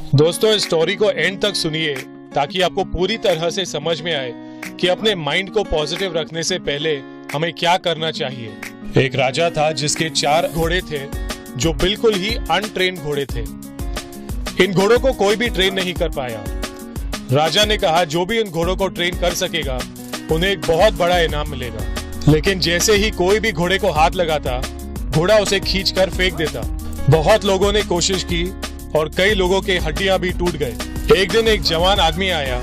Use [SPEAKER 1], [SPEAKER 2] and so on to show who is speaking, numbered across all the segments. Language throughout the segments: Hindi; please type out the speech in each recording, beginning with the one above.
[SPEAKER 1] दोस्तों, इस स्टोरी को एंड तक सुनिए ताकि आपको पूरी तरह से समझ में आए कि अपने माइंड को पॉजिटिव रखने से पहले हमें क्या करना चाहिए। एक राजा था जिसके 4 घोड़े थे जो बिल्कुल ही अनट्रेन्ड घोड़े थे। इन घोड़ों को कोई भी ट्रेन नहीं कर पाया। राजा ने कहा जो भी इन घोड़ों को ट्रेन कर सकेगा उन्हें एक बहुत बड़ा इनाम मिलेगा। लेकिन जैसे ही कोई भी घोड़े को हाथ लगाता, घोड़ा उसे खींचकर फेंक देता। बहुत लोगों ने कोशिश की और कई लोगों के हड्डियां भी टूट गए। एक दिन एक जवान आदमी आया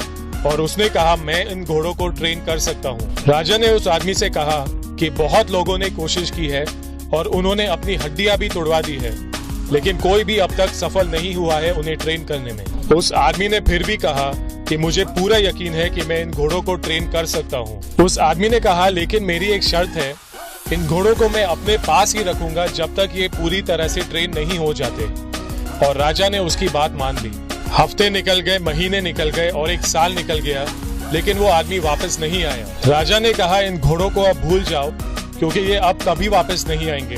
[SPEAKER 1] और उसने कहा मैं इन घोड़ों को ट्रेन कर सकता हूँ। राजा ने उस आदमी से कहा कि बहुत लोगों ने कोशिश की है और उन्होंने अपनी हड्डियां भी तोड़वा दी है, लेकिन कोई भी अब तक सफल नहीं हुआ है उन्हें ट्रेन करने में। उस आदमी ने फिर भी कहा कि मुझे पूरा यकीन है कि मैं इन घोड़ों को ट्रेन कर सकता हूँ। उस आदमी ने कहा लेकिन मेरी एक शर्त है, इन घोड़ों को मैं अपने पास ही रखूंगा जब तक ये पूरी तरह से ट्रेन नहीं हो जाते। और राजा ने उसकी बात मान ली। हफ्ते निकल गए, महीने निकल गए और 1 साल निकल गया, लेकिन वो आदमी वापस नहीं आया। राजा ने कहा इन घोड़ों को अब भूल जाओ क्योंकि ये अब कभी वापस नहीं आएंगे।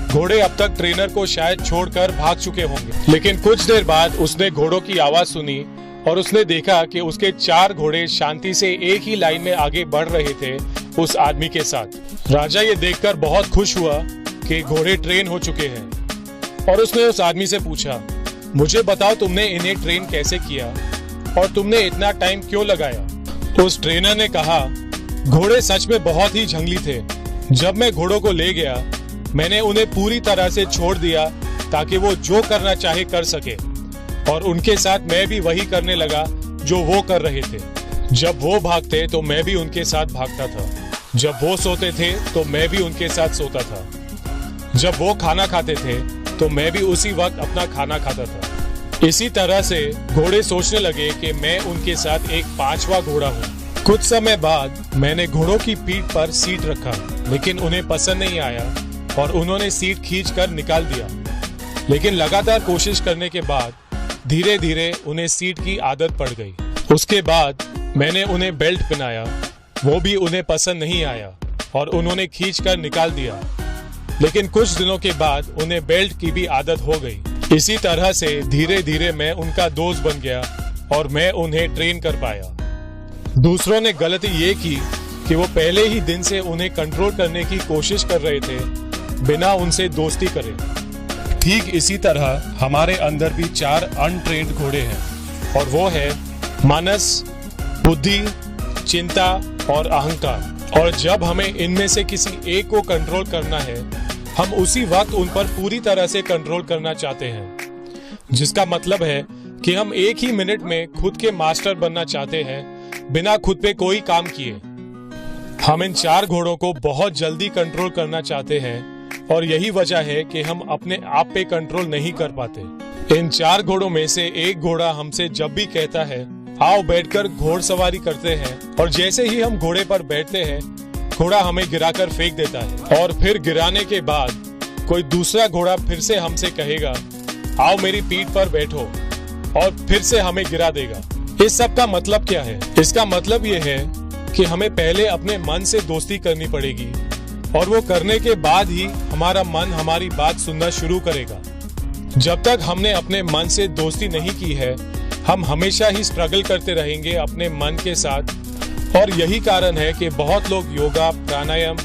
[SPEAKER 1] घोड़े अब तक ट्रेनर को शायद छोड़कर भाग चुके होंगे। लेकिन कुछ देर बाद उसने घोड़ों की आवाज सुनी और उसने देखा कि उसके 4 घोड़े शांति से एक ही लाइन में आगे बढ़ रहे थे उस आदमी के साथ। राजा ये देखकर बहुत खुश हुआ कि घोड़े ट्रेन हो चुके हैं और उसने उस आदमी से पूछा मुझे बताओ तुमने इन्हें ट्रेन कैसे किया और तुमने इतना टाइम क्यों लगाया। उस ट्रेनर ने कहा घोड़े सच में बहुत ही जंगली थे। जब मैं घोड़ों को ले गया मैंने उन्हें पूरी तरह से छोड़ दिया ताकि वो जो करना चाहे कर सके, और उनके साथ मैं भी वही करने लगा जो वो कर रहे थे। जब वो भागते तो मैं भी उनके साथ भागता था, जब वो सोते थे तो मैं भी उनके साथ सोता था, जब वो खाना खाते थे तो मैं भी उसी वक्त अपना खाना खाता था। इसी तरह से घोड़े सोचने लगे कि मैं उनके साथ एक 5वां घोड़ा हूँ। कुछ समय बाद मैंने घोड़ों की पीठ पर सीट रखा, लेकिन उन्हें पसंद नहीं आया और उन्होंने सीट खींचकर निकाल दिया। लेकिन लगातार कोशिश करने के बाद धीरे धीरे उन्हें सीट की आदत पड़ गई। उसके बाद मैंने उन्हें बेल्ट पहनाया, वो भी उन्हें पसंद नहीं आया और उन्होंने खींचकर निकाल दिया। लेकिन कुछ दिनों के बाद उन्हें बेल्ट की भी आदत हो गई। इसी तरह से धीरे धीरे मैं उनका दोस्त बन गया और मैं उन्हें ट्रेन कर पाया। दूसरों ने गलती ये की कि वो पहले ही दिन से उन्हें कंट्रोल करने की कोशिश कर रहे थे बिना उनसे दोस्ती करे। ठीक इसी तरह हमारे अंदर भी 4 अनट्रेन्ड घोड़े हैं और वो है मानस, बुद्धि, चिंता और अहंकार। और जब हमें इनमें से किसी एक को कंट्रोल करना है, हम उसी वक्त उन पर पूरी तरह से कंट्रोल करना चाहते हैं, जिसका मतलब है कि हम एक ही मिनट में खुद के मास्टर बनना चाहते हैं बिना खुद पे कोई काम किए। हम इन 4 घोड़ों को बहुत जल्दी कंट्रोल करना चाहते हैं और यही वजह है कि हम अपने आप पे कंट्रोल नहीं कर पाते। इन 4 घोड़ों में से एक घोड़ा हमसे जब भी कहता है आओ बैठकर घोड़सवारी करते हैं, और जैसे ही हम घोड़े पर बैठते हैं घोड़ा हमें गिराकर फेंक देता है। और फिर गिराने के बाद कोई दूसरा घोड़ा फिर से हमसे कहेगा आओ मेरी पीठ पर बैठो, और फिर से हमें गिरा देगा। इस सब का मतलब क्या है? इसका मतलब ये है कि हमें पहले अपने मन से दोस्ती करनी पड़ेगी और वो करने के बाद ही हमारा मन हमारी बात सुनना शुरू करेगा। जब तक हमने अपने मन से दोस्ती नहीं की है, हम हमेशा ही स्ट्रगल करते रहेंगे अपने मन के साथ। और यही कारण है कि बहुत लोग योगा, प्राणायाम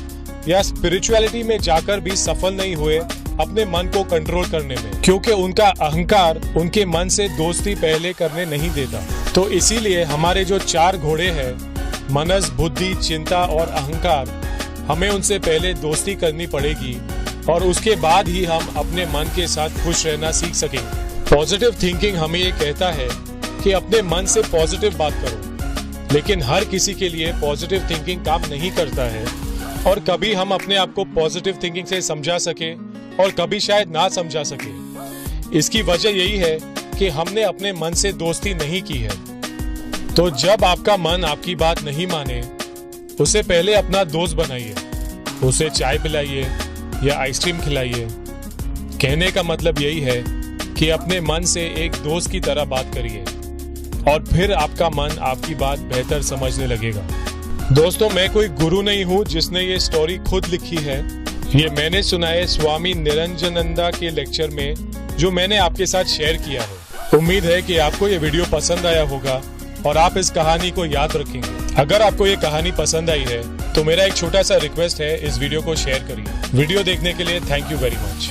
[SPEAKER 1] या स्पिरिचुअलिटी में जाकर भी सफल नहीं हुए अपने मन को कंट्रोल करने में, क्योंकि उनका अहंकार उनके मन से दोस्ती पहले करने नहीं देता। तो इसीलिए हमारे जो 4 घोड़े हैं, मनस, बुद्धि, चिंता और अहंकार, हमें उनसे पहले दोस्ती करनी पड़ेगी और उसके बाद ही हम अपने मन के साथ खुश रहना सीख सकेंगे। पॉजिटिव थिंकिंग हमें ये कहता है कि अपने मन से पॉजिटिव बात करो, लेकिन हर किसी के लिए पॉजिटिव थिंकिंग काम नहीं करता है और कभी हम अपने आप को पॉजिटिव थिंकिंग से समझा सके और कभी शायद ना समझा सके। इसकी वजह यही है कि हमने अपने मन से दोस्ती नहीं की है। तो जब आपका मन आपकी बात नहीं माने, उसे पहले अपना दोस्त बनाइए, उसे चाय पिलाइए या आइसक्रीम खिलाइए। कहने का मतलब यही है कि अपने मन से एक दोस्त की तरह बात करिए और फिर आपका मन आपकी बात बेहतर समझने लगेगा। दोस्तों, मैं कोई गुरु नहीं हूँ जिसने ये स्टोरी खुद लिखी है। ये मैंने सुना है स्वामी निरंजनंदा के लेक्चर में, जो मैंने आपके साथ शेयर किया है। उम्मीद है कि आपको ये वीडियो पसंद आया होगा और आप इस कहानी को याद रखेंगे। अगर आपको ये कहानी पसंद आई है तो मेरा एक छोटा सा रिक्वेस्ट है, इस वीडियो को शेयर करिए। वीडियो देखने के लिए थैंक यू वेरी मच।